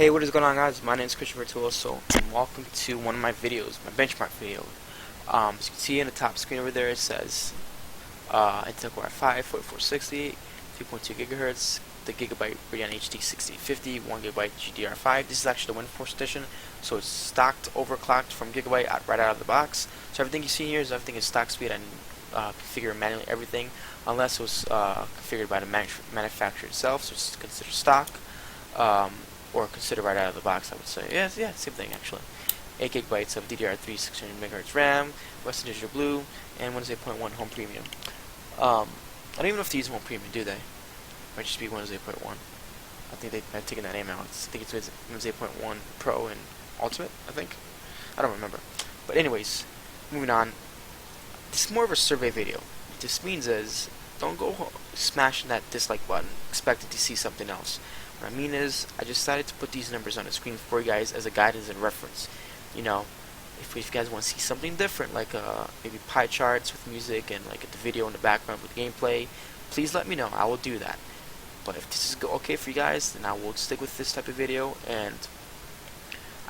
Hey, what is going on, guys? My name is Christopher Tuoso, and welcome to one of my videos, my benchmark video. As you can see in the top screen over there, it says Intel Core i5-4460, 3.2 gigahertz, the Gigabyte Radeon HD 6050, 1 gigabyte GDR5. This is actually the Windforce edition, so it's stocked, overclocked from Gigabyte right out of the box. So everything you see here is everything is stock speed. and configure manually everything, unless it was configured by the manufacturer itself, so it's considered stock. Or consider right out of the box, I would say. Yeah, same thing actually. 8 gigabytes of DDR3 600 MHz RAM, Western Digital Blue, and Windows 8.1 Home Premium. I don't even know if they use Home Premium, do they? Might just be Windows 8.1. I think they've taken that name out. I think it's Windows 8.1 Pro and Ultimate, I think. I don't remember. But anyways, moving on. This is more of a survey video. What this means is, don't go smashing that dislike button expecting to see something else. What I mean is, I just decided to put these numbers on the screen for you guys as a guidance and reference. You know, if you guys want to see something different, like maybe pie charts with music and like the video in the background with gameplay, please let me know. I will do that. But if this is okay for you guys, then I will stick with this type of video, and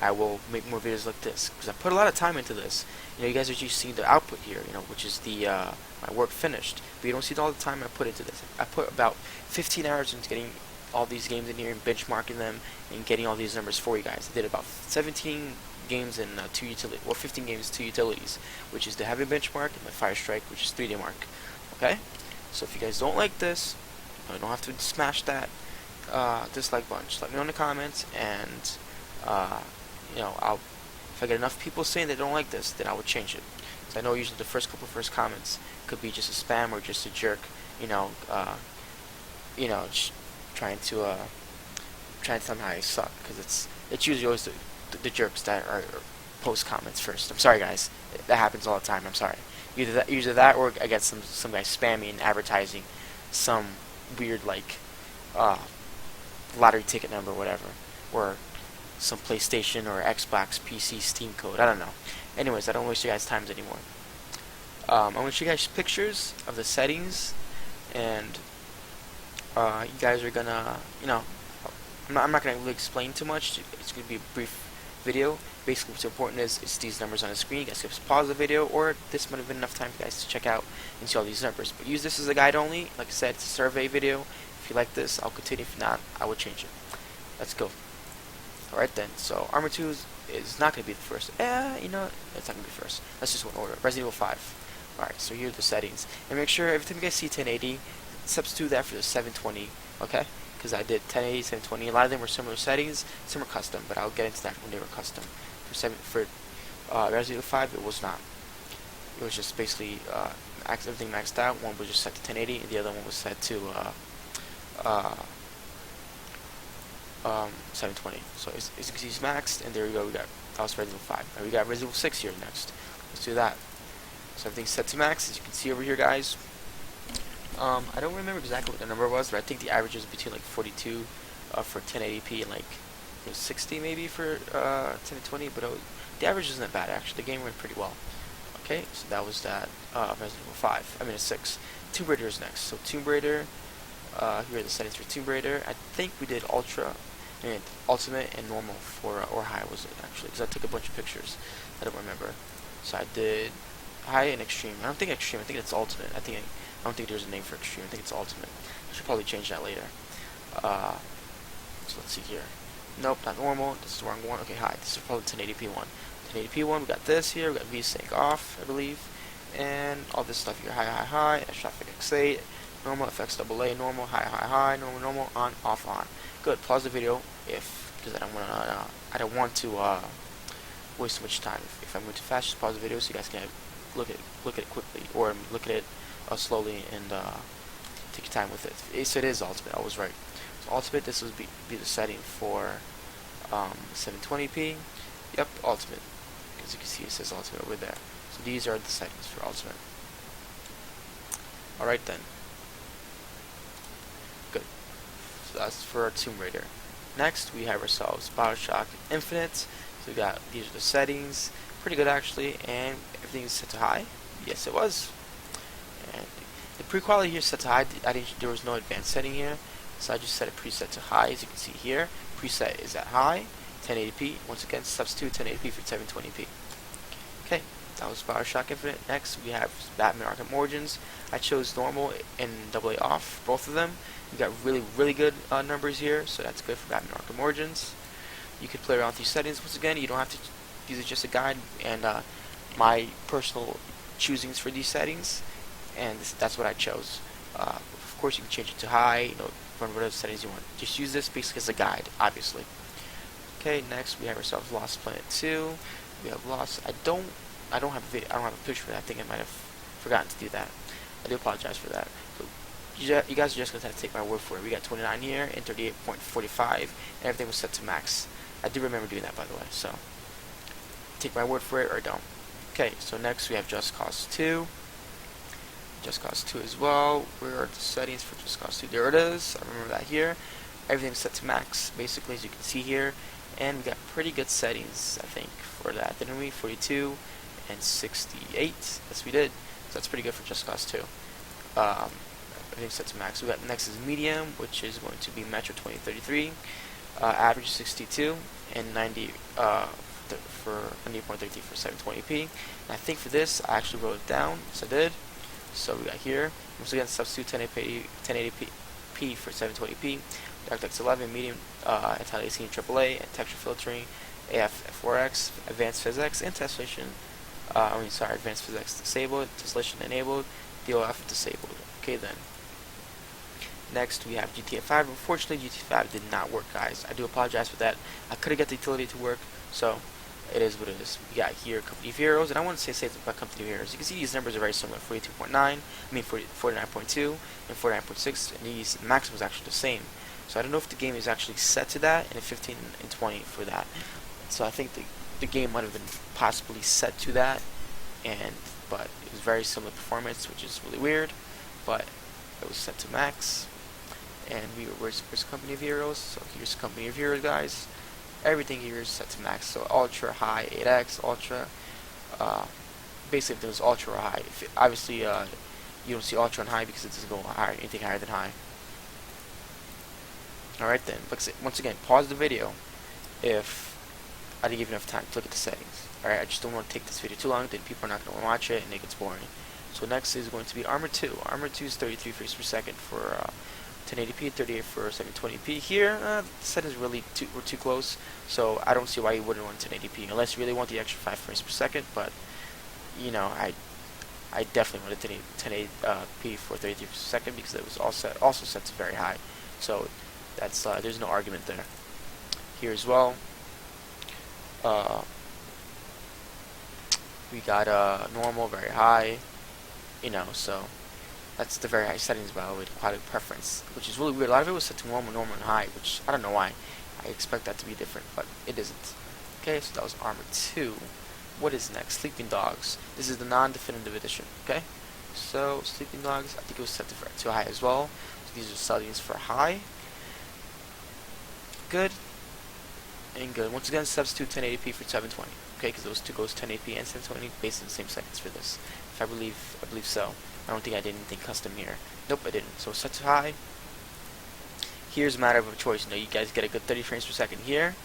I will make more videos like this, because I put a lot of time into this. You know, you guys are just seeing the output here, you know, which is the my work finished. But you don't see all the time I put into this. I put about 15 hours into getting all these games in here and benchmarking them and getting all these numbers for you guys. I did about 17 games and 2 utilities, well, 15 games, 2 utilities, which is the heavy benchmark and the Fire Strike, which is 3D mark. Okay, so if you guys don't like this, you don't have to smash that dislike button. Just let me know in the comments, and you know, if I get enough people saying they don't like this, then I will change it. So I know usually the first comments could be just a spam or just a jerk, you know, trying to tell me how I suck, because it's usually always the jerks that are post comments first. I'm sorry, guys, that happens all the time. I'm sorry. Either that or I get some guy spamming and advertising some weird like lottery ticket number or whatever, or some PlayStation or Xbox PC Steam code. I don't know. Anyways, I don't waste your guys' time anymore. I'm going to show you guys pictures of the settings, and you guys are gonna, you know, I'm not gonna really explain too much. It's gonna be a brief video. Basically, what's important is these numbers on the screen. You guys can just pause the video, or this might have been enough time for you guys to check out and see all these numbers. But use this as a guide only. Like I said, it's a survey video. If you like this, I'll continue. If not, I will change it. Let's go. Alright then, so Armor 2 is not going to be the first. You know, it's not going to be first. Let's just go in order. Resident Evil 5. Alright, so here are the settings. And make sure every time you guys see 1080, substitute that for the 720, okay? Because I did 1080, 720. A lot of them were similar settings. Some were custom, but I'll get into that when they were custom. For Resident Evil 5, it was not. It was just basically everything maxed out. One was just set to 1080, and the other one was set to 720. So as you can see, it's maxed, and there we go. That was Resident Evil 5. Now we got Resident Evil 6 here next. Let's do that. So everything's set to max, as you can see over here, guys. I don't remember exactly what the number was, but I think the average was between like 42 for 1080p and like 60 maybe for 1020. But the average isn't that bad actually. The game went pretty well. Okay, so that was that Resident Evil 5. I mean, 6. Tomb Raider is next. So Tomb Raider. Here are the settings for Tomb Raider. I think we did Ultra, and Ultimate, and Normal for, or High was it actually, because I took a bunch of pictures. I don't remember. So I did High and Extreme. I don't think Extreme. I think it's Ultimate. I don't think there's a name for Extreme. I think it's Ultimate. I should probably change that later. So let's see here. Nope, not Normal. This is the wrong one. Okay, High. This is probably 1080p one. 1080p one. We got this here. We got VSync off, I believe, and all this stuff here. High. Traffic X8. Normal, FX AA, normal, high, normal, on, off, on. Good. Pause the video because I don't want to waste too much time. If I'm going too fast, just pause the video so you guys can look at it quickly, or look at it slowly and take your time with it. So it is Ultimate. I was right. So Ultimate. This would be the setting for 720p. Yep, Ultimate. As you can see, it says Ultimate over there. So these are the settings for Ultimate. All right then. Good. So that's for our Tomb Raider. Next, we have ourselves BioShock Infinite. So these are the settings. Pretty good actually, and everything is set to high. Yes, it was. And the pre-quality here is set to high. There was no advanced setting here, so I just set a preset to high, as you can see here. preset is at high, 1080p. Once again, substitute 1080p for 720p. Okay, that was Bioshock Infinite. Next, we have Batman Arkham Origins. I chose normal and AA off, both of them. You got really good numbers here, so that's good for Batman Arkham Origins. You could play around with these settings. Once again, you don't have to. These are just a guide and my personal choosings for these settings, and that's what I chose. Of course, you can change it to high. Run whatever settings you want. Just use this basically as a guide, obviously. Okay, next we have ourselves Lost Planet 2. We have Lost. I don't have a video. I don't have a picture for that. I think I might have forgotten to do that. I do apologize for that. So you guys are just gonna have to take my word for it. We got 29 here and 38.45, and everything was set to max. I do remember doing that, by the way. So take my word for it or don't. Okay, so next we have Just Cause 2. Just Cause 2 as well. Where are the settings for Just Cause 2? There it is. I remember that here. Everything's set to max, basically, as you can see here. And we got pretty good settings, I think, for that, didn't we? 42 and 68. Yes, we did. So that's pretty good for Just Cause 2. Everything's set to max. We got next is medium, which is going to be Metro 2033. Average 62 and 90 for 90.33 for 720p. And I think for this, I actually wrote it down. Yes, I did. So we got here. Once again, substitute 1080p for 720p. DirectX 11, medium, anti-aliasing AAA, and texture filtering, AF4X, advanced physics, and tessellation. Advanced physics disabled, tessellation enabled, DOF disabled. Okay then. Next we have GTA 5. Unfortunately, GTA 5 did not work, guys. I do apologize for that. I couldn't get the utility to work, so it is what it is. We got here company of heroes, and I want to say something about company of heroes. You can see these numbers are very similar: 42.9, 49.2, and 49.6, and these maximum is actually the same. So I don't know if the game is actually set to that, and 15 and 20 for that. So I think the game might have been possibly set to that, but it was very similar performance, which is really weird. But it was set to max, and where's company of heroes? So here's company of heroes, guys. Everything here is set to max. So ultra, high, 8x, ultra. Basically, if there was ultra or high, obviously you don't see ultra and high because it doesn't go higher, anything higher than high. Alright then, once again, pause the video if I didn't give you enough time to look at the settings. Alright, I just don't want to take this video too long, then people are not going to watch it and it gets boring. So next is going to be Armor 2. Armor 2 is 33 frames per second for 1080p, 38 for 720p. Here, the settings were too close, so I don't see why you wouldn't want 1080p, unless you really want the extra 5 frames per second, but, I definitely wanted 1080p for 33 frames per second because it was also set to very high. So that's there's no argument there. Here as well, we got normal, very high, so that's the very high settings, by the way, the quality preference, which is really weird. A lot of it was set to normal, and high, which I don't know why. I expect that to be different, but it isn't. Okay, so that was Armor 2. What is next? Sleeping Dogs. This is the non-definitive edition. Okay, so Sleeping Dogs, I think it was set to high as well. So these are settings for high. Good and good. Once again, substitute 1080p for 720. Okay, because those two goes 1080p and 720 based on the same settings for this. I believe so. I don't think I did anything custom here. Nope, I didn't. So set to high. Here's a matter of a choice. You guys get a good 30 frames per second here,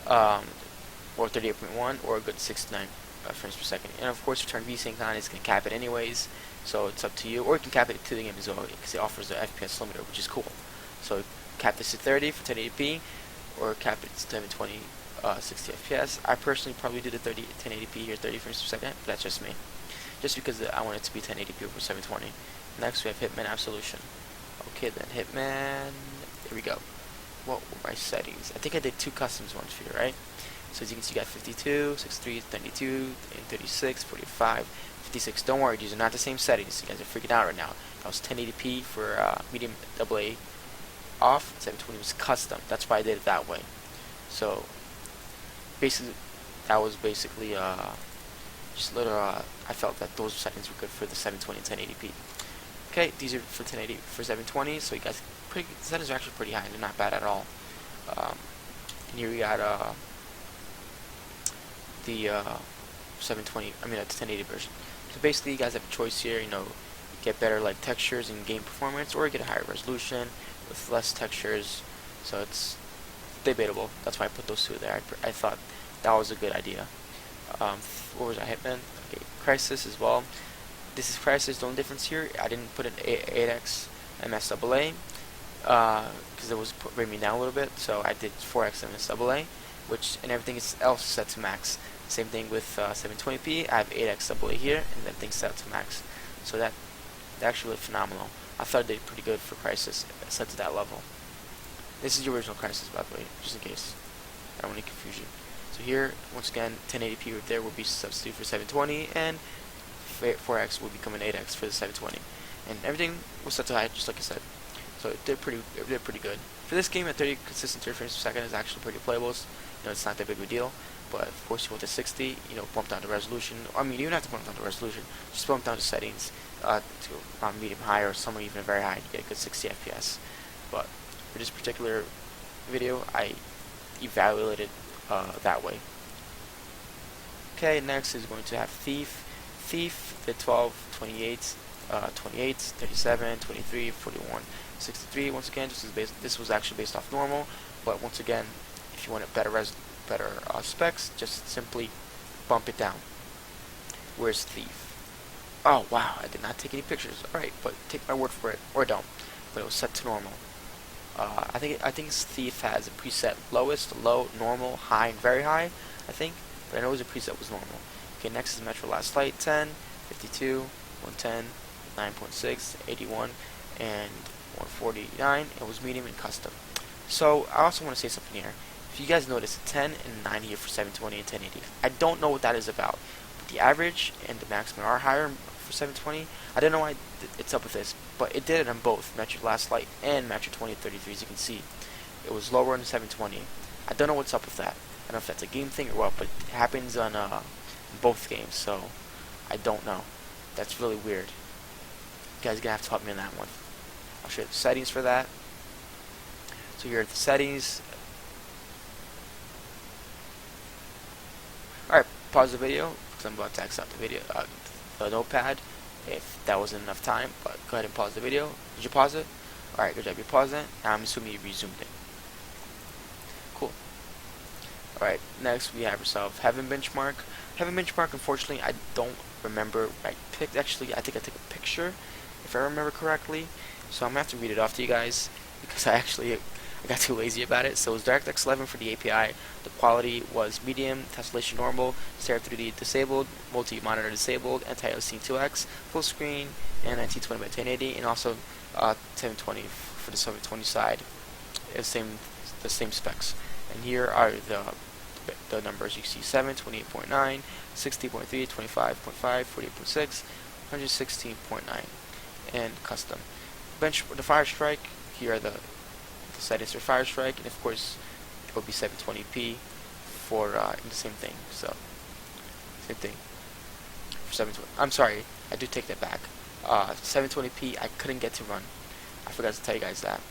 or 38.1, or a good 69 frames per second. And of course, if you turn VSync on, it's going to cap it anyways. So it's up to you. Or you can cap it to the game as well, because it offers the FPS limiter, which is cool. So cap this to 30 for 1080p, or cap it to 720, 60 FPS. I personally probably do the 1080p here, 30 frames per second, but that's just me. Just because I want it to be 1080p over 720. Next we have Hitman Absolution. Okay then, Hitman, here we go. What were my settings? I think I did two customs ones for you, right? So as you can see, you got 52, 63, 92, and 36, 45, 56. Don't worry, these are not the same settings. You guys are freaking out right now. That was 1080p for medium AA off, 720 was custom. That's why I did it that way. So basically, that was basically just little. I felt that those settings were good for the 720 and 1080p. Okay, these are for 1080 for 720. So you guys, the settings are actually pretty high. They're not bad at all. And here we got the 720. I mean, the 1080 version. So basically, you guys have a choice here. You get better like textures and game performance, or you get a higher resolution with less textures. So it's debatable. That's why I put those two there. I thought that was a good idea. What was that? Hitman? Okay, Crisis as well. This is Crisis. The only difference here, I didn't put an 8x MSAA because it was bringing me down a little bit. So I did 4x MSAA, which and everything else is set to max. Same thing with 720p. I have 8x AA here, and everything's set to max. So that actually looked phenomenal. I thought it did pretty good for Crisis set to that level. This is the original Crisis, by the way, just in case I don't want any confusion. So here, once again, 1080p right there will be substitute for 720, and 4x will become an 8x for the 720. And everything was set to high, just like I said. So it did pretty good. For this game, at 30 consistent 30 frames per second is actually pretty playable. You know, it's not that big of a deal. But of course, you want the 60, you know, bump down the resolution. I mean, you don't have to bump down the resolution. Just bump down the settings to medium high, or some even very high to get a good 60 FPS. But for this particular video, I evaluated that way. Okay, next is going to have Thief. Thief, the 12, 28, 28, 37, 23, 41, 63. Once again, this was actually based off normal, but once again, if you want a better specs, just simply bump it down. Where's Thief? Oh wow, I did not take any pictures. Alright, but take my word for it, or don't. But it was set to normal. I think Thief has a preset lowest, low, normal, high, and very high, I think. But I know the preset was normal. Okay, next is Metro Last Light 10, 52, 110, 9.6, 81, and 149. It was medium and custom. So I also want to say something here. If you guys notice, 10 and 9 here for 720 and 1080. I don't know what that is about. But the average and the maximum are higher for 720. I don't know why it's up with this, but it did it on both Metro Last Light and Metro 2033. As you can see, it was lower on the 720. I don't know what's up with that. I don't know if that's a game thing or what, but it happens on both games, so I don't know. That's really weird. You guys are gonna have to help me on that one. I'll show you the settings for that. So here are the settings. Alright, pause the video because I'm about to exit the video, the notepad, if that wasn't enough time. But go ahead and pause the video. Did you pause it? Alright, good job. You paused it. I'm assuming you resumed it. Cool. Alright, next we have ourselves Heaven Benchmark. Heaven Benchmark, unfortunately, I don't remember. I think I took a picture, if I remember correctly. So I'm going to have to read it off to you guys because I got too lazy about it. So it was DirectX 11 for the API. The quality was medium, tessellation normal, stereo 3D disabled, multi-monitor disabled, anti-aliasing 2x, full screen, and 1920 by 1080, and also 720 for the 720 side. The same specs. And here are the numbers. You see 7, 28.9, 60.3, 25.5, 48.6, 116.9, and custom. The Fire Strike. Here are the settings for Fire Strike, and of course it will be 720p for the same thing. So same thing for 720. I'm sorry, I do take that back. 720p I couldn't get to run. I forgot to tell you guys that.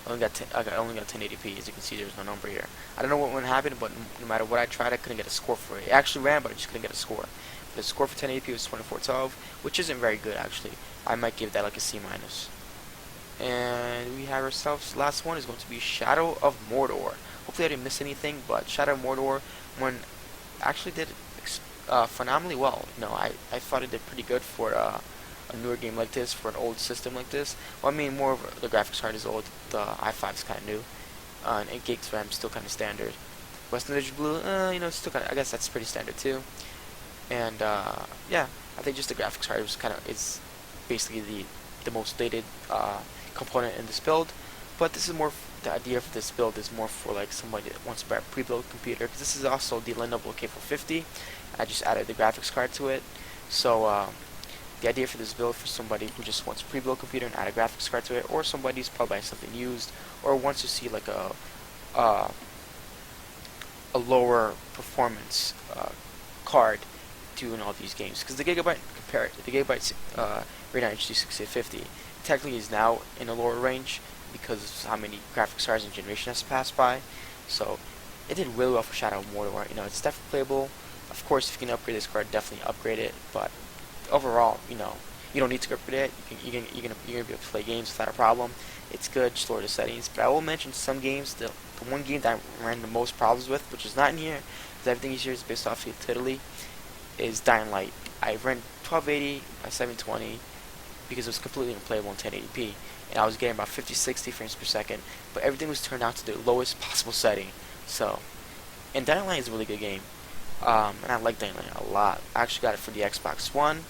I only got 1080p. As you can see, there's no number here. I don't know what happened, but no matter what I tried, I couldn't get a score for it. It actually ran, but I just couldn't get a score. But the score for 1080p was 2412, which isn't very good actually. I might give that like a C-. And we have ourselves, last one is going to be Shadow of Mordor. Hopefully I didn't miss anything, but Shadow of Mordor actually did phenomenally well. You know, I thought it did pretty good for a newer game like this, for an old system like this. Well, I mean, more of the graphics card is old, the i5 is kind of new, and 8 gigs RAM is still kind of standard. Western Digital Blue, you know, it's still kind of, I guess that's pretty standard too. And yeah, I think just the graphics card is basically the most dated component in this build. But this is more, the idea for this build is more for like somebody that wants to buy a pre-built computer, because this is also the Lenovo K450. I just added the graphics card to it. So the idea for this build for somebody who just wants a pre-built computer and add a graphics card to it, or somebody who's probably buying something used, or wants to see like a lower performance card doing all these games. Because the Gigabyte Radeon HD 6850 technically is now in a lower range because of how many graphics cards and generation has passed by. So it did really well for Shadow of Mordor. You know, it's definitely playable. Of course, if you can upgrade this card, definitely upgrade it. But overall, you know, You don't need to upgrade it. You're gonna be able to play games without a problem. It's good. Just lower the settings. But I will mention some games. The one game that I ran the most problems with, which is not in here, because everything here is based off of Italy, is Dying Light. I ran 1280 by 720 because it was completely unplayable in 1080p, and I was getting about 50-60 frames per second. But everything was turned out to the lowest possible setting. So, and Dying Light is a really good game. And I like Dying Light a lot. I actually got it for the Xbox One.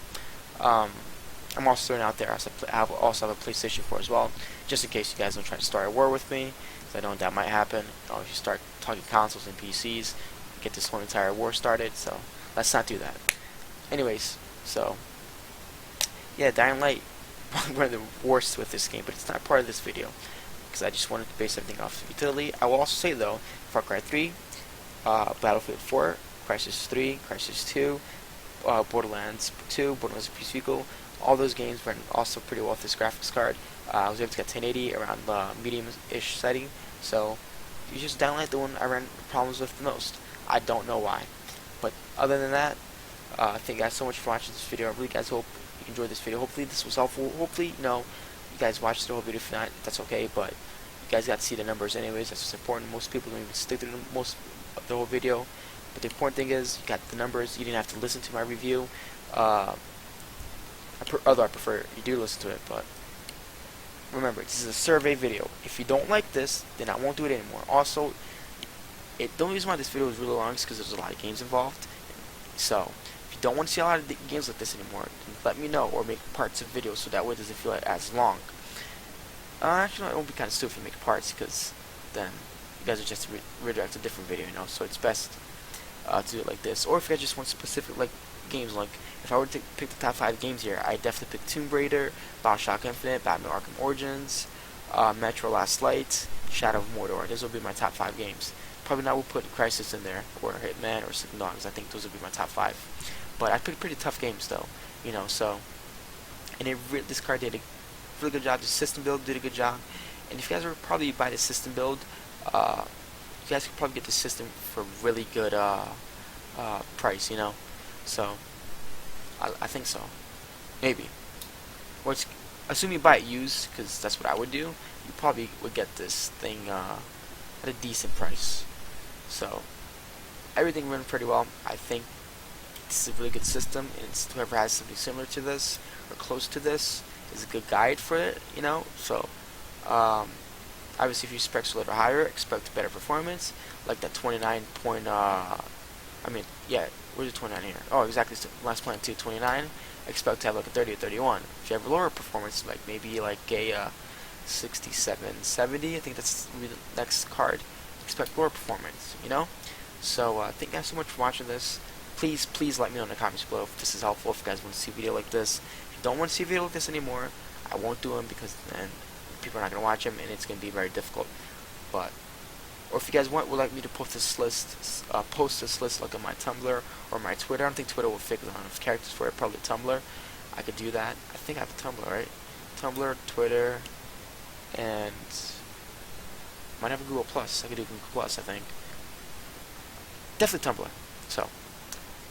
I'm also throwing out there. I also have a PlayStation 4 as well, just in case you guys don't try to start a war with me, because I know that might happen. If you start talking consoles and PCs, get this whole entire war started. So let's not do that. Anyways, so yeah, Dying Light, one of the worst with this game, but it's not part of this video because I just wanted to base everything off of utility. I will also say though, Far Cry 3, Battlefield 4, Crysis 3, Crysis 2, Borderlands 2, Borderlands Peacekeeper, all those games ran also pretty well with this graphics card. I was able to get 1080 around the medium-ish setting, so you just Dying Light, the one I ran problems with the most. I don't know why, but other than that, thank you guys so much for watching this video. I really guys hope you enjoyed this video. Hopefully this was helpful. Hopefully, you guys watched the whole video. If not, that's okay, but you guys got to see the numbers anyways. That's what's important. Most people don't even stick to most of the whole video. But the important thing is, you got the numbers. You didn't have to listen to my review. Although I prefer you do listen to it, but remember, this is a survey video. If you don't like this, then I won't do it anymore. Also, the only reason why this video is really long is because there's a lot of games involved. So, if you don't want to see a lot of games like this anymore, then let me know, or make parts of videos so that way it doesn't feel as long. Actually, it won't be kind of stupid to make parts, because then you guys are just redirect to a different video, so it's best to do it like this. Or if you guys just want specific games, like if I were to pick the top 5 games here, I'd definitely pick Tomb Raider, BioShock Infinite, Batman Arkham Origins, Metro Last Light, Shadow of Mordor. Those would be my top 5 games. Probably not will put Crysis in there, or Hitman, or Sleeping Dogs. I think those would be my top 5. But I picked pretty tough games though, so, and this card did a really good job. The system build did a good job, and if you guys were probably buy the system build, you guys could probably get the system for a really good price, so I think so, maybe. Or assume you buy it used, because that's what I would do. You probably would get this thing at a decent price. So everything went pretty well. I think this is a really good system, and whoever has something similar to this or close to this is a good guide for it, So obviously, if your specs are a little higher, expect better performance, like that 29 point. Where's the 29 here? Oh, exactly. Last point 229. Expect to have like a 30 or 31. If you have lower performance, like maybe like a 67, 70, I think that's the next card. Expect lower performance, So thank you guys so much for watching this. Please let me know in the comments below if this is helpful. If you guys want to see a video like this. If you don't want to see a video like this anymore, I won't do them, because then people are not gonna watch them, and it's gonna be very difficult. Or if you guys would like me to post this list, like on my Tumblr or my Twitter. I don't think Twitter will fit, because I don't have characters for it. Probably Tumblr. I could do that. I think I have a Tumblr, right? Tumblr, Twitter, and might have a Google Plus. I could do Google Plus, I think. Definitely Tumblr. So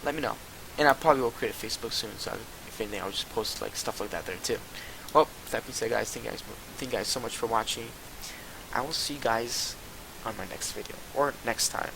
let me know, and I probably will create a Facebook soon. So if anything, I'll just post stuff like that there too. Well, with that being said, guys, thank you guys so much for watching. I will see you guys on my next video, or next time.